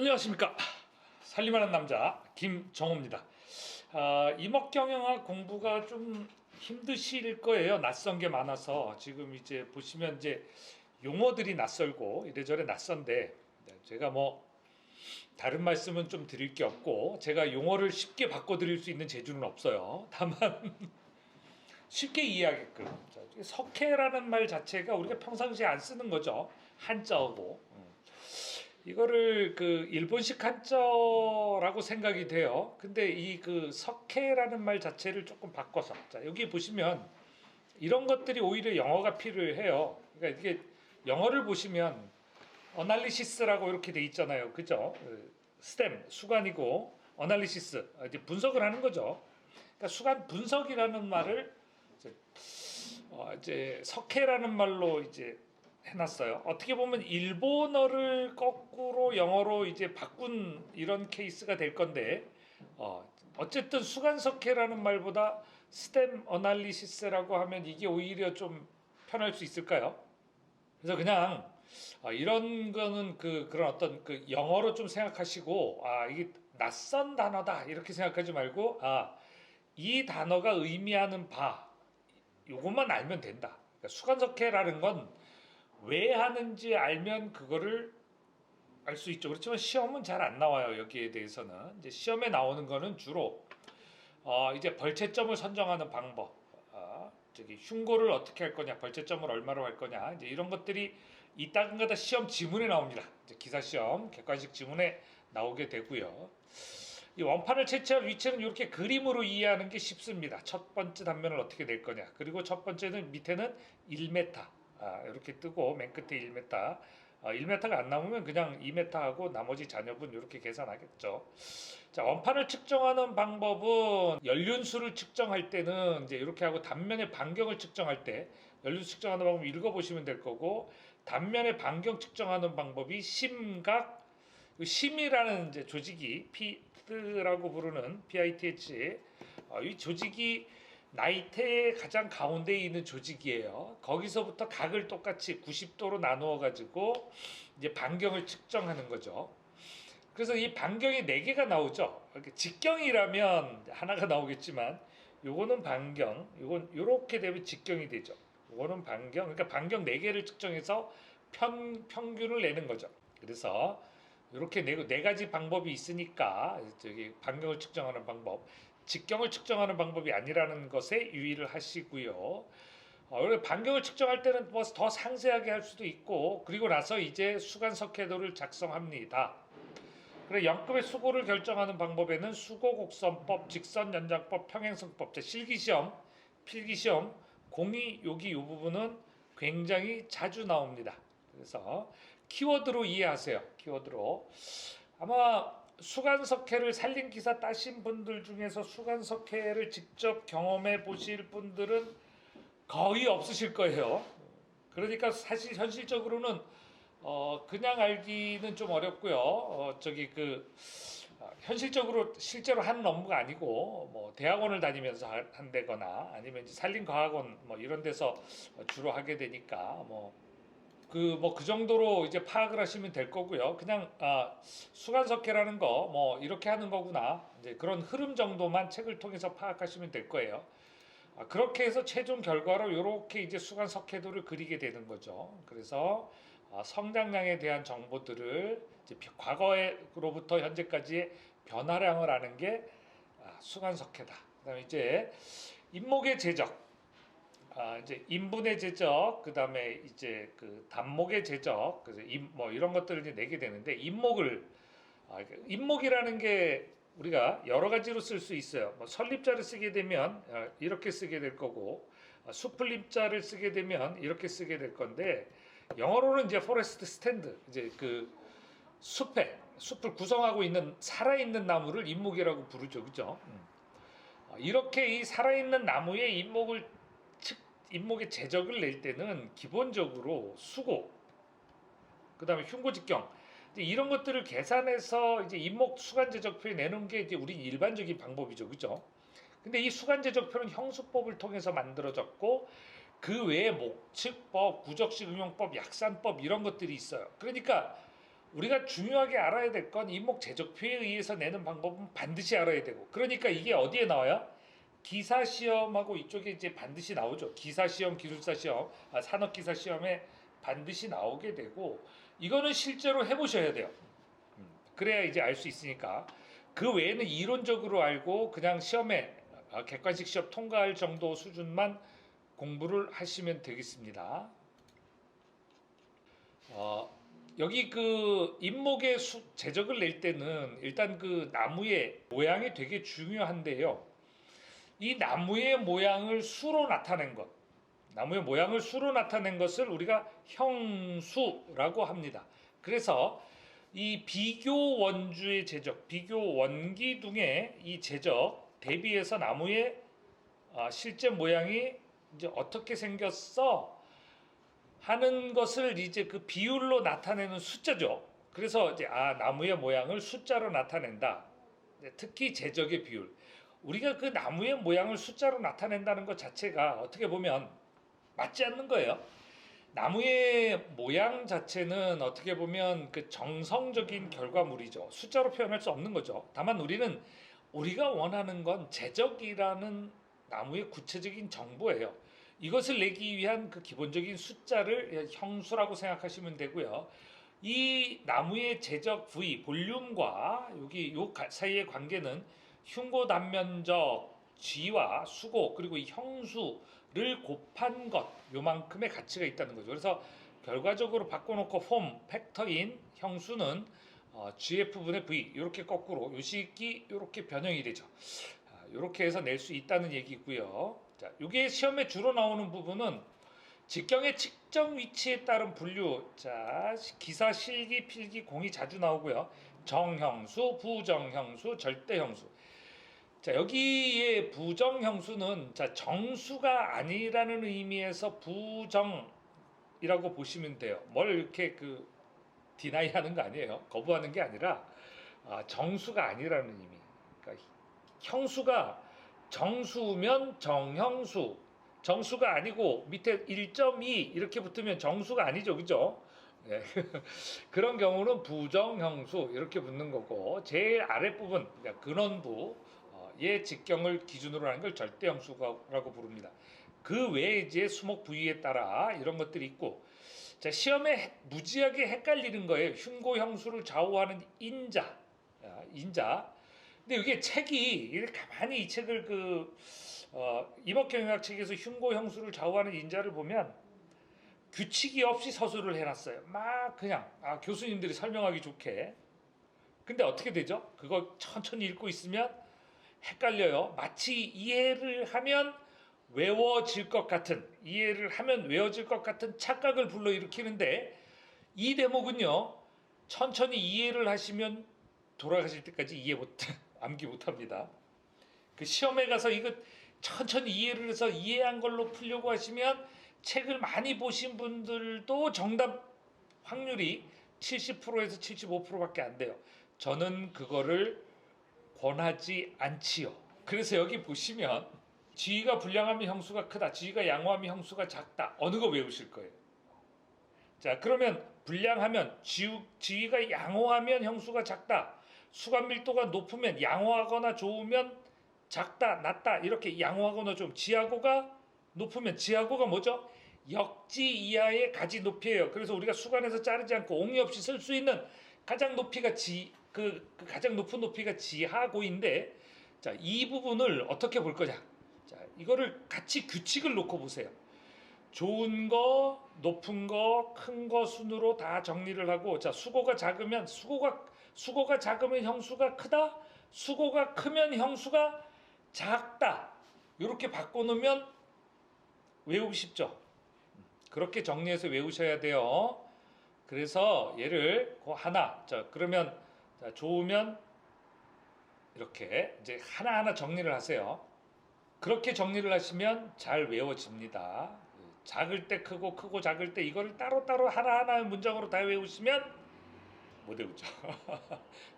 안녕하십니까. 살림하는 남자 김정호입니다. 임업경영학 공부가 좀 힘드실 거예요. 낯선 게 많아서. 지금 이제 보시면 이제 용어들이 낯설고 이래저래 낯선데, 제가 뭐 다른 말씀은 좀 드릴 게 없고, 제가 용어를 쉽게 바꿔드릴 수 있는 재주는 없어요. 다만 쉽게 이해하게끔. 석회라는 말 자체가 우리가 평상시에 안 쓰는 거죠. 한자어고. 이거를 그 일본식 한자라고 생각이 돼요. 근데 이 그 석회라는 말 자체를 조금 바꿔서, 자 여기 보시면 이런 것들이 오히려 영어가 필요해요. 그러니까 이게 영어를 보시면 어널리시스라고 이렇게 돼 있잖아요. 그죠? 스템 수관이고 어널리시스 이제 분석을 하는 거죠. 그러니까 수관 분석이라는 말을 이제 석회라는 말로 이제 해놨어요. 어떻게 보면 일본어를 거꾸로 영어로 이제 바꾼 이런 케이스가 될 건데, 어쨌든 수간석회라는 말보다 스템 어널리시스라고 하면 이게 오히려 좀 편할 수 있을까요? 그래서 그냥 이런 거는 그런 어떤 그 영어로 좀 생각하시고, 이게 낯선 단어다 이렇게 생각하지 말고, 이 단어가 의미하는 바 요것만 알면 된다. 그러니까 수간석회라는 건 왜 하는지 알면 그거를 알 수 있죠. 그렇지만 시험은 잘 안 나와요. 여기에 대해서는 이제 시험에 나오는 거는 주로 이제 벌채점을 선정하는 방법, 저기 흉고를 어떻게 할 거냐, 벌채점을 얼마로 할 거냐, 이제 이런 것들이 이따금가다 시험 지문에 나옵니다. 이제 기사 시험, 객관식 지문에 나오게 되고요. 이 원판을 채취할 위치는 이렇게 그림으로 이해하는 게 쉽습니다. 첫 번째 단면을 어떻게 낼 거냐, 그리고 첫 번째는 밑에는 1m. 이렇게 뜨고 맨 끝에 1m, 1m가 안 남으면 그냥 2m 하고 나머지 잔여분 이렇게 계산하겠죠. 자, 원판을 측정하는 방법은 연륜수를 측정할 때는 이제 이렇게 하고, 단면의 반경을 측정할 때 연륜수 측정하는 방법 읽어보시면 될 거고, 단면의 반경 측정하는 방법이 심각, 심이라는 이제 조직이 피트라고 부르는 PITH, 이 조직이 나이테의 가장 가운데에 있는 조직이에요. 거기서부터 각을 똑같이 90도로 나누어 가지고 이제 반경을 측정하는 거죠. 그래서 이 반경이 4개가 나오죠. 이렇게 직경이라면 하나가 나오겠지만, 요거는 반경, 요건 요렇게 되면 직경이 되죠. 요거는 반경, 그러니까 반경 4개를 측정해서 평균을 내는 거죠. 그래서 이렇게 네 가지 방법이 있으니까, 저기 반경을 측정하는 방법, 직경을 측정하는 방법이 아니라는 것에 유의를 하시고요. 반경을 측정할 때는 뭐 더 상세하게 할 수도 있고, 그리고 나서 이제 수간석회도를 작성합니다. 그래, 영급의 수고를 결정하는 방법에는 수고곡선법, 직선연장법, 평행선법, 실기시험, 필기시험, 공이 여기 이 부분은 굉장히 자주 나옵니다. 그래서 키워드로 이해하세요. 키워드로. 아마 수간석회를 살린 기사 따신 분들 중에서 수간석회를 직접 경험해 보실 분들은 거의 없으실 거예요. 그러니까 사실 현실적으로는 그냥 알기는 좀 어렵고요. 현실적으로 실제로 하는 업무가 아니고, 뭐 대학원을 다니면서 한다거나 아니면 이제 산림과학원 뭐 이런 데서 주로 하게 되니까, 그 정도로 이제 파악을 하시면 될 거고요. 그냥 수간석회라는 거 뭐 이렇게 하는 거구나, 이제 그런 흐름 정도만 책을 통해서 파악하시면 될 거예요. 그렇게 해서 최종 결과로 이렇게 이제 수간석회도를 그리게 되는 거죠. 그래서 성장량에 대한 정보들을 이제 과거로부터 현재까지의 변화량을 아는 게 수간석회다. 그다음에 이제 인목의 제적, 이제 인분의 제적, 그다음에 이제 그 단목의 제적, 그래서 뭐 이런 것들을 이제 내게 되는데, 인목이라는 게 우리가 여러 가지로 쓸 수 있어요. 뭐 설립자를 쓰게 되면 이렇게 쓰게 될 거고, 수풀립자를 쓰게 되면 이렇게 쓰게 될 건데, 영어로는 이제 포레스트 스탠드, 이제 그 숲을 구성하고 있는 살아있는 나무를 인목이라고 부르죠, 그죠? 이렇게 이 살아있는 나무에 인목의 제적을 낼 때는 기본적으로 수고, 그다음에 흉고직경, 이런 것들을 계산해서 이제 인목 수간제적표에 내는 게 이제 우리 일반적인 방법이죠, 그죠? 근데 이 수간제적표는 형수법을 통해서 만들어졌고, 그 외에 목측법, 구적식 응용법, 약산법 이런 것들이 있어요. 그러니까 우리가 중요하게 알아야 될 건 인목 제적표에 의해서 내는 방법은 반드시 알아야 되고, 그러니까 이게 어디에 나와요? 기사 시험하고 이쪽에 이제 반드시 나오죠. 기사 시험, 기술사 시험, 산업 기사 시험에 반드시 나오게 되고, 이거는 실제로 해보셔야 돼요. 그래야 이제 알 수 있으니까. 그 외에는 이론적으로 알고 그냥 시험에 객관식 시험 통과할 정도 수준만 공부를 하시면 되겠습니다. 여기 그 인목의 제적을 낼 때는 일단 그 나무의 모양이 되게 중요한데요. 이 나무의 모양을 수로 나타낸 것, 나무의 모양을 수로 나타낸 것을 우리가 형수라고 합니다. 그래서 이 비교 원주의 제적, 비교 원기둥의 이 제적 대비해서 나무의 실제 모양이 이제 어떻게 생겼어 하는 것을 이제 그 비율로 나타내는 숫자죠. 그래서 이제 나무의 모양을 숫자로 나타낸다. 특히 제적의 비율. 우리가 그 나무의 모양을 숫자로 나타낸다는 것 자체가 어떻게 보면 맞지 않는 거예요. 나무의 모양 자체는 어떻게 보면 그 정성적인 결과물이죠. 숫자로 표현할 수 없는 거죠. 다만 우리는 우리가 원하는 건 제적이라는 나무의 구체적인 정보예요. 이것을 내기 위한 그 기본적인 숫자를 형수라고 생각하시면 되고요. 이 나무의 제적 부위, 볼륨과 여기 요 사이의 관계는 흉고 단면적 쥐와 수고 그리고 이 형수를 곱한 것 요만큼의 가치가 있다는 거죠. 그래서 결과적으로 바꿔놓고 폼 팩터인 형수는 GF분의 V 이렇게 거꾸로 요식이 이렇게 변형이 되죠. 이렇게 해서 낼 수 있다는 얘기고요. 자, 이게 시험에 주로 나오는 부분은 직경의 측정 위치에 따른 분류. 자, 기사, 실기, 필기, 공이 자주 나오고요. 정형수, 부정형수, 절대형수. 자, 여기에 부정형수는 자, 정수가 아니라는 의미에서 부정이라고 보시면 돼요. 뭘 이렇게 그 디나이 하는 거 아니에요. 거부하는 게 아니라 정수가 아니라는 의미. 그러니까 형수가 정수면 정형수, 정수가 아니고 밑에 1.2 이렇게 붙으면 정수가 아니죠, 그죠? 네. 그런 경우는 부정형수 이렇게 붙는 거고, 제일 아랫부분 그러니까 근원부의 직경을 기준으로 하는 걸 절대형수라고 부릅니다. 그 외에 이제 수목 부위에 따라 이런 것들이 있고, 자, 시험에 무지하게 헷갈리는 거예요. 흉고형수를 좌우하는 인자, 인자. 근데 이게 책이 가만히 이 책을 임업경영학 책에서 흉고 형수를 좌우하는 인자를 보면 규칙이 없이 서술을 해놨어요. 막 그냥 교수님들이 설명하기 좋게. 근데 어떻게 되죠? 그거 천천히 읽고 있으면 헷갈려요. 마치 이해를 하면 외워질 것 같은, 이해를 하면 외워질 것 같은 착각을 불러일으키는데, 이 대목은요 천천히 이해를 하시면 돌아가실 때까지 암기 못합니다. 그 시험에 가서 이거 천천히 이해를 해서 이해한 걸로 풀려고 하시면 책을 많이 보신 분들도 정답 확률이 70%에서 75%밖에 안 돼요. 저는 그거를 권하지 않지요. 그래서 여기 보시면 지위가 불량하면 형수가 크다, 지위가 양호하면 형수가 작다. 어느 거 외우실 거예요? 자, 그러면 불량하면 지위가 양호하면 형수가 작다. 수간 밀도가 높으면 양호하거나 좋으면 작다, 낮다. 이렇게 양호하거나 좀 지하고가 높으면 지하고가 뭐죠? 역지 이하의 가지 높이예요. 그래서 우리가 수간에서 자르지 않고 옹이 없이 쓸 수 있는 가장 높이가 그 가장 높은 높이가 지하고인데, 자, 이 부분을 어떻게 볼 거냐? 자, 이거를 같이 규칙을 놓고 보세요. 좋은 거, 높은 거, 큰 거 순으로 다 정리를 하고, 자, 수고가 작으면 형수가 크다. 수고가 크면 형수가 작다. 이렇게 바꿔놓으면 외우기 쉽죠. 그렇게 정리해서 외우셔야 돼요. 그래서 얘를 하나. 자, 그러면 자, 좋으면 이렇게 이제 하나하나 정리를 하세요. 그렇게 정리를 하시면 잘 외워집니다. 작을 때 크고 크고 작을 때 이거를 따로따로 하나하나 문장으로 다 외우시면 못 외우죠.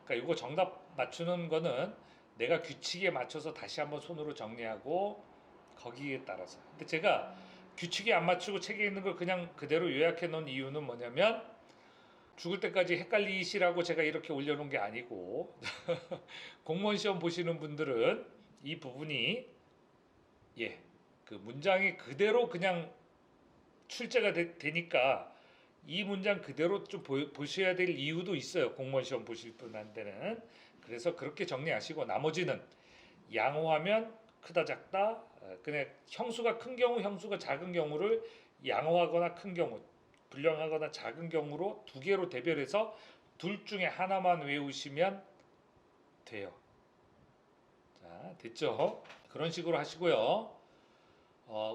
그러니까 이거 정답 맞추는 거는 내가 규칙에 맞춰서 다시 한번 손으로 정리하고 거기에 따라서. 근데 제가 규칙에 안 맞추고 책에 있는 걸 그냥 그대로 요약해 놓은 이유는 뭐냐면 죽을 때까지 헷갈리시라고 제가 이렇게 올려놓은 게 아니고 공무원 시험 보시는 분들은 이 부분이 예, 그 문장이 그대로 그냥 출제가 되니까 이 문장 그대로 좀 보셔야 될 이유도 있어요. 공무원 시험 보실 분한테는. 그래서 그렇게 정리하시고 나머지는 양호하면 크다 작다 그냥 형수가 큰 경우 형수가 작은 경우를 양호하거나 큰 경우 불량하거나 작은 경우로 두 개로 대별해서 둘 중에 하나만 외우시면 돼요. 자, 됐죠? 그런 식으로 하시고요.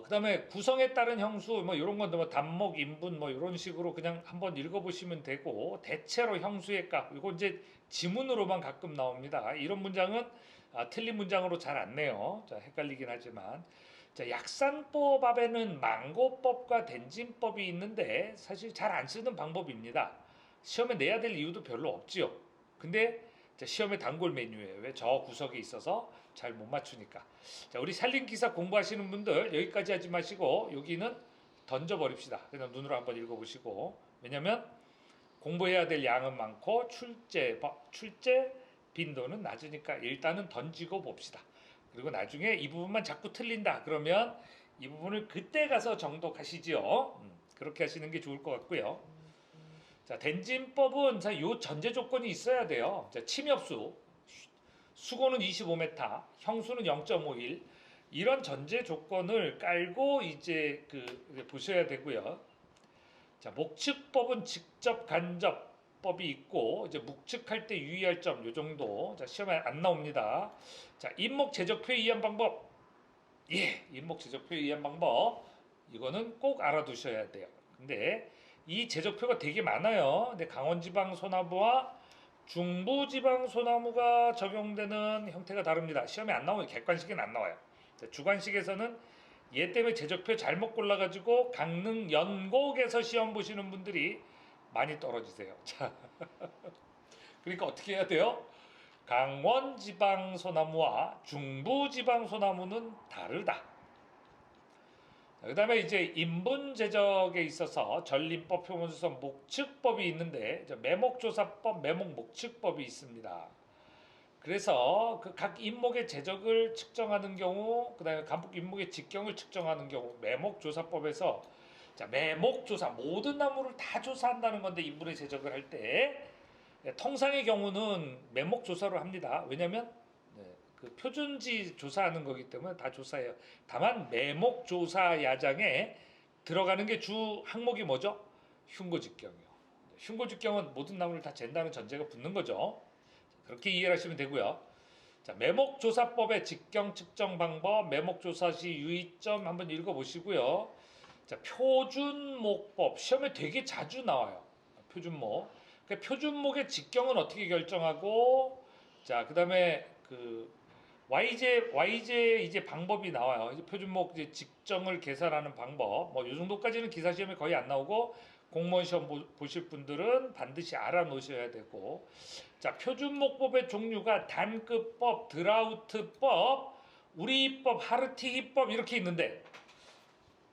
그다음에 구성에 따른 형수 뭐 이런 건데 뭐 단목, 인분 뭐 이런 식으로 그냥 한번 읽어보시면 되고 대체로 형수의 값 이거 이제 지문으로만 가끔 나옵니다. 이런 문장은 틀린 문장으로 잘 안 내요. 자, 헷갈리긴 하지만 자, 약산법 앞에는 망고법과 된진법이 있는데 사실 잘 안 쓰는 방법입니다. 시험에 내야 될 이유도 별로 없지요. 근데 시험에 단골 메뉴예요. 왜? 저 구석에 있어서 잘 못 맞추니까. 자, 우리 살림기사 공부하시는 분들 여기까지 하지 마시고 여기는 던져버립시다. 그냥 눈으로 한번 읽어보시고 왜냐면 공부해야 될 양은 많고 출제 빈도는 낮으니까 일단은 던지고 봅시다. 그리고 나중에 이 부분만 자꾸 틀린다 그러면 이 부분을 그때 가서 정독하시지요. 그렇게 하시는 게 좋을 것 같고요. 자, 된진법은 요 전제 조건이 있어야 돼요. 자, 침엽수 수고는 25m, 형수는 0.51 이런 전제 조건을 깔고 이제 보셔야 되고요. 자, 목측법은 직접 간접법이 있고 이제 묵측할 때 유의할 점 요 정도. 자, 시험에 안 나옵니다. 자, 인목 제적표에 의한 방법. 예, 인목 제적표에 의한 방법. 이거는 꼭 알아두셔야 돼요. 근데 이 제적표가 되게 많아요. 근데 강원지방 소나무와 중부지방 소나무가 적용되는 형태가 다릅니다. 시험에 안 나오고 객관식에는 안 나와요. 주관식에서는 얘 때문에 제적표 잘못 골라가지고 강릉 연곡에서 시험 보시는 분들이 많이 떨어지세요. 자, 그러니까 어떻게 해야 돼요? 강원지방 소나무와 중부지방 소나무는 다르다. 그 다음에 이제 인분 제적에 있어서 전림법, 표본수선, 목측법이 있는데 매목조사법, 매목목측법이 있습니다. 그래서 그 각 인목의 제적을 측정하는 경우, 그 다음에 간폭 인목의 직경을 측정하는 경우 매목조사법에서 자, 매목조사 모든 나무를 다 조사한다는 건데 인분의 제적을 할 때 통상의 경우는 매목조사로 합니다. 왜냐하면 그 표준지 조사하는 거기 때문에 다 조사해요. 다만 매목조사 야장에 들어가는 게 주 항목이 뭐죠? 흉고직경이요. 흉고직경은 모든 나무를 다 잰다는 전제가 붙는 거죠. 그렇게 이해를 하시면 되고요. 자, 매목조사법의 직경 측정 방법, 매목조사 시 유의점 한번 읽어보시고요. 자, 표준목법 시험에 되게 자주 나와요. 표준목. 그러니까 표준목의 직경은 어떻게 결정하고, 자, 그다음에 YJ 이제 방법이 나와요. 이제 표준목 이제 직정을 계산하는 방법. 뭐 이 정도까지는 기사 시험에 거의 안 나오고 공무원 시험 보실 분들은 반드시 알아놓으셔야 되고. 자, 표준목법의 종류가 단급법, 드라우트법, 우리법, 하르티히법 이렇게 있는데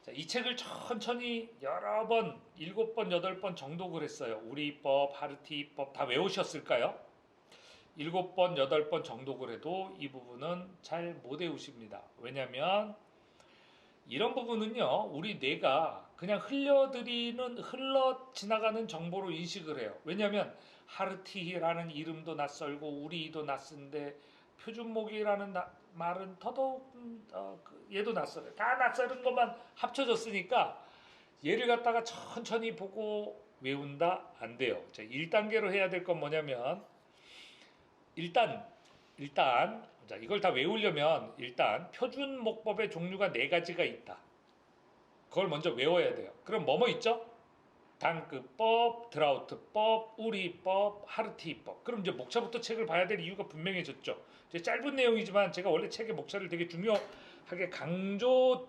자, 이 책을 천천히 여러 번, 7번, 8번 정독을 했어요. 우리법, 하르티법 다 외우셨을까요? 7번, 8번 정독을 해도 이 부분은 잘 못 외우십니다. 왜냐하면 이런 부분은요, 우리 뇌가 그냥 흘러 지나가는 정보로 인식을 해요. 왜냐하면 하르티라는 이름도 낯설고 우리도 낯선데 표준목이라는 말은 더더욱 얘도 낯설어요. 다 낯설은 것만 합쳐졌으니까 얘를 갖다가 천천히 보고 외운다 안 돼요. 자, 1단계로 해야 될 건 뭐냐면 일단 자, 이걸 다 외우려면 일단 표준목법의 종류가 4가지가 있다. 그걸 먼저 외워야 돼요. 그럼 뭐뭐 있죠? 단급법, 드라우트법, 우리법, 하르티법. 그럼 이제 목차부터 책을 봐야 될 이유가 분명해졌죠. 이제 짧은 내용이지만 제가 원래 책의 목차를 되게 중요하게 강조하는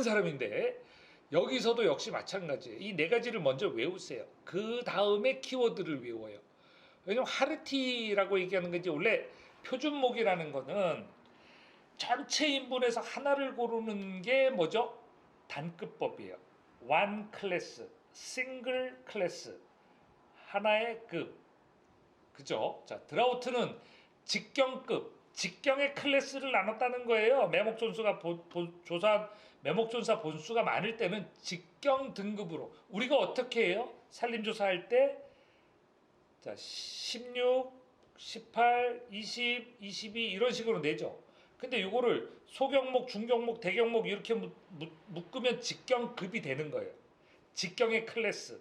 사람인데 여기서도 역시 마찬가지예요. 이 4가지를 먼저 외우세요. 그 다음에 키워드를 외워요. 왜냐면 하르티라고 얘기하는 건 이제 원래 표준목이라는 거는 전체 인분에서 하나를 고르는 게 뭐죠? 단급법이에요. one class, single class, 하나의 급. 그죠? 자, 드라우트는 직경급, 직경의 클래스를 나눴다는 거예요. 매목존수가 조사한 매목존사 본수가 많을 때는 직경 등급으로. 우리가 어떻게 해요? 산림조사할 때 자, 16, 18, 20, 22 이런 식으로 내죠. 근데 이거를 소경목, 중경목, 대경목 이렇게 묶으면 직경급이 되는 거예요. 직경의 클래스.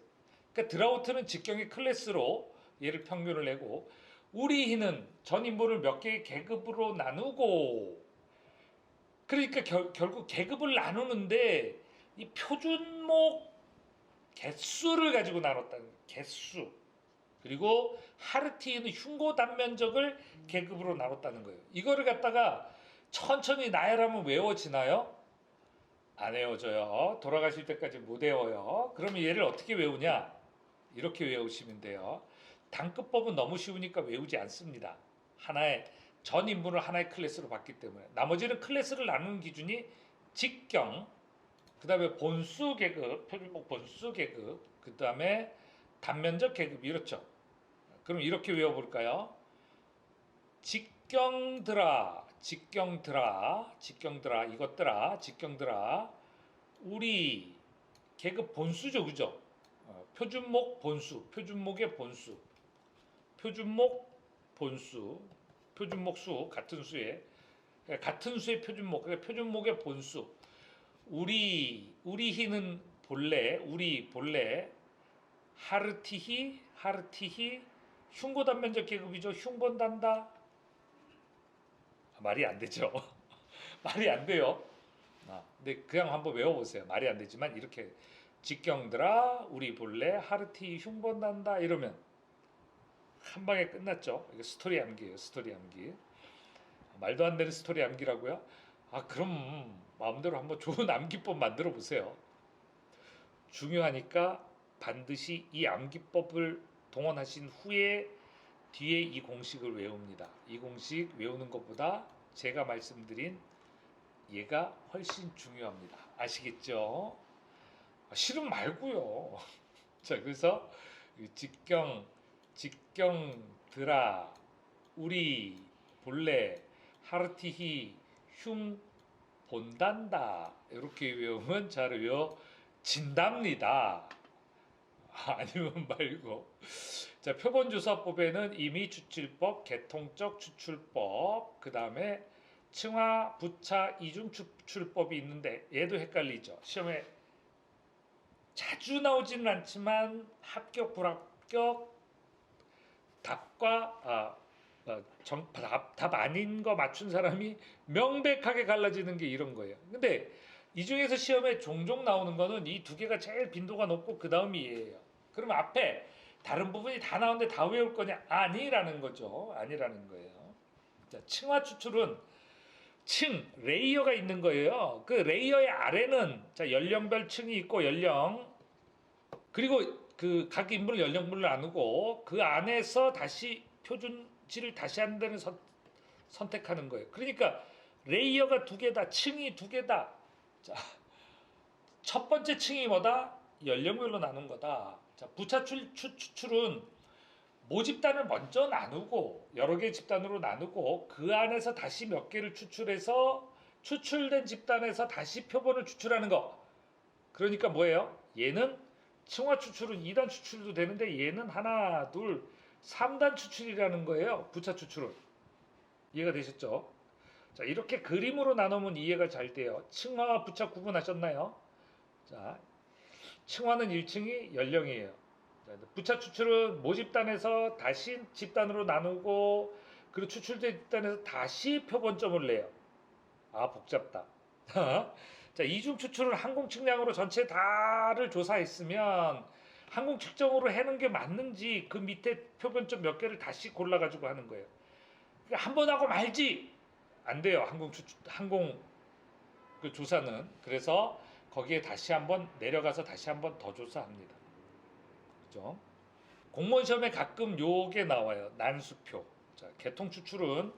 그러니까 드라우트는 직경의 클래스로 얘를 평균을 내고, 우리 희는 전 인분을 몇 개의 계급으로 나누고, 그러니까 결국 계급을 나누는데 이 표준목 개수를 가지고 나눴다는 거예요. 개수. 그리고 하르티는 흉고 단면적을 계급으로 나눴다는 거예요. 이거를 갖다가 천천히 나열하면 외워지나요? 안 외워져요. 돌아가실 때까지 못 외워요. 그러면 얘를 어떻게 외우냐? 이렇게 외우시면 돼요. 단급법은 너무 쉬우니까 외우지 않습니다. 하나의 전 인분을 하나의 클래스로 봤기 때문에. 나머지는 클래스를 나누는 기준이 직경, 그 다음에 본수 계급, 표준목 본수 계급, 그 다음에 단면적 계급, 이렇죠. 그럼 이렇게 외워볼까요? 직경들아, 이것들아, 우리 계급 본수죠, 그죠? 표준목 본수, 표준목의 본수, 표준목 수 같은 수의 표준목, 그러니까 표준목의 본수. 우리 희는 본래 하르티히 흉고 단면적 계급이죠. 흉본단다. 말이 안 되죠. 말이 안 돼요. 근데 그냥 한번 외워보세요. 말이 안 되지만 이렇게 직경들아 우리 본래 하르티 흉본단다 이러면 한 방에 끝났죠. 이게 스토리 암기예요. 스토리 암기. 말도 안 되는 스토리 암기라고요? 그럼 마음대로 한번 좋은 암기법 만들어 보세요. 중요하니까 반드시 이 암기법을 동원하신 후에 뒤에 이 공식을 외웁니다. 이 공식 외우는 것보다 제가 말씀드린 얘가 훨씬 중요합니다. 아시겠죠? 실험 말고요. 자, 그래서 직경들아 우리 본래 하르티히 흉 본단다 이렇게 외우면 잘 외워진답니다. 아니면 말고. 자, 표본조사법에는 임의추출법, 개통적 추출법, 그 다음에 층화, 부차, 이중 추출법이 있는데 얘도 헷갈리죠. 시험에 자주 나오지는 않지만 합격, 불합격, 답과 답 아닌 거 맞춘 사람이 명백하게 갈라지는 게 이런 거예요. 근데 이 중에서 시험에 종종 나오는 거는 이 두 개가 제일 빈도가 높고 그 다음이 얘예요. 그러면 앞에 다른 부분이 다 나오는데 다 외울 거냐? 아니라는 거죠. 아니라는 거예요. 자, 층화 추출은 레이어가 있는 거예요. 그 레이어의 아래는 자, 연령별 층이 있고 연령, 그리고 그 각 인물을 연령별로 나누고 그 안에서 다시 표준치를 다시 한다는 선택하는 거예요. 그러니까 레이어가 두 개다, 층이 두 개다. 자, 첫 번째 층이 뭐다? 연령별로 나눈 거다. 자, 부차 추출은 모집단을 먼저 나누고 여러 개의 집단으로 나누고 그 안에서 다시 몇 개를 추출해서 추출된 집단에서 다시 표본을 추출하는 거. 그러니까 뭐예요? 얘는 층화 추출은 2단 추출도 되는데 얘는 하나, 둘, 3단 추출이라는 거예요. 부차 추출은. 이해가 되셨죠? 자, 이렇게 그림으로 나누면 이해가 잘 돼요. 층화와 부차 구분하셨나요? 자, 층화는 1층이 연령이에요. 자, 부차 추출은 모집단에서 다시 집단으로 나누고 그리고 추출된 집단에서 다시 표본점을 내요. 복잡다. 자, 이중 추출은 항공 측량으로 전체 다를 조사했으면 항공 측정으로 해는 게 맞는지 그 밑에 표본점 몇 개를 다시 골라가지고 하는 거예요. 그러니까 한 번 하고 말지 안 돼요. 항공 그 조사는. 그래서 거기에 다시 한번 내려가서 다시 한번 더 조사합니다. 그죠? 공무원 시험에 가끔 요게 나와요. 난수표. 자, 개통 추출은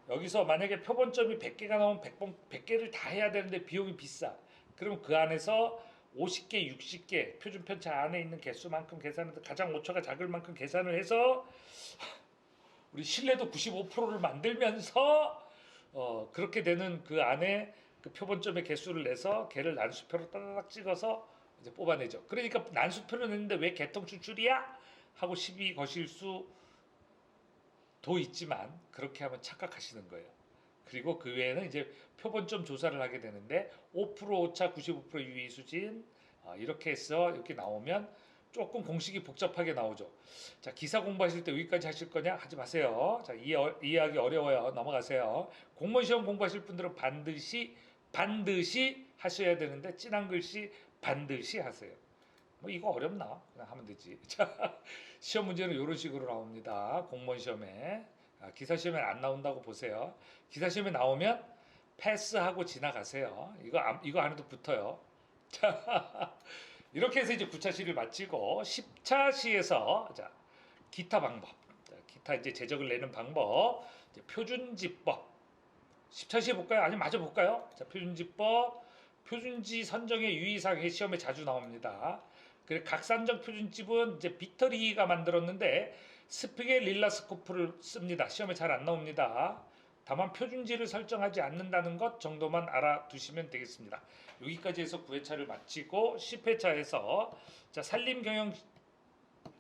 여기서 만약에 표본점이 100개가 나오면 100개를 다 해야 되는데 비용이 비싸. 그럼 그 안에서 50개, 60개 표준 편차 안에 있는 개수만큼 계산해서 가장 오차가 작을 만큼 계산을 해서 우리 신뢰도 95%를 만들면서 그렇게 되는 그 안에 그 표본점의 개수를 내서 걔를 난수표로 따닥 찍어서 이제 뽑아내죠. 그러니까 난수표를 냈는데 왜 개통 추출이야? 하고 시비 거실 수도 있지만 그렇게 하면 착각하시는 거예요. 그리고 그 외에는 이제 표본점 조사를 하게 되는데 5% 오차, 95% 유의 수진 이렇게 해서 이렇게 나오면 조금 공식이 복잡하게 나오죠. 자, 기사 공부하실 때 여기까지 하실 거냐? 하지 마세요. 자, 이해하기 어려워요. 넘어가세요. 공무원 시험 공부하실 분들은 반드시 하셔야 되는데 진한 글씨 반드시 하세요. 뭐 이거 어렵나? 그냥 하면 되지. 자, 시험 문제는 이런 식으로 나옵니다. 공무원 시험에. 기사 시험에 안 나온다고 보세요. 기사 시험에 나오면 패스하고 지나가세요. 이거 안 해도 붙어요. 자, 이렇게 해서 이제 9차 시를 마치고 10차 시에서 자, 기타 방법. 자, 기타 이제 제적을 내는 방법. 이제 표준지법. 10차 시에 볼까요? 아니면 마저 볼까요? 자, 표준지법. 표준지 선정의 유의사항이 시험에 자주 나옵니다. 그 각산적 표준집은 이제 빅터리가 만들었는데 스피겔 릴라스코프를 씁니다. 시험에 잘 안 나옵니다. 다만 표준지를 설정하지 않는다는 것 정도만 알아두시면 되겠습니다. 여기까지 해서 9회차를 마치고 10회차에서 자, 산림경영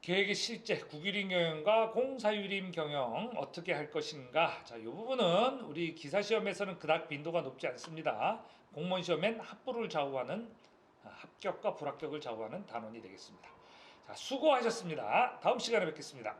계획의 실제 국유림 경영과 공사유림 경영 어떻게 할 것인가. 자, 이 부분은 우리 기사 시험에서는 그닥 빈도가 높지 않습니다. 공무원 시험엔 합부를 좌우하는 합격과 불합격을 좌우하는 단원이 되겠습니다. 자, 수고하셨습니다. 다음 시간에 뵙겠습니다.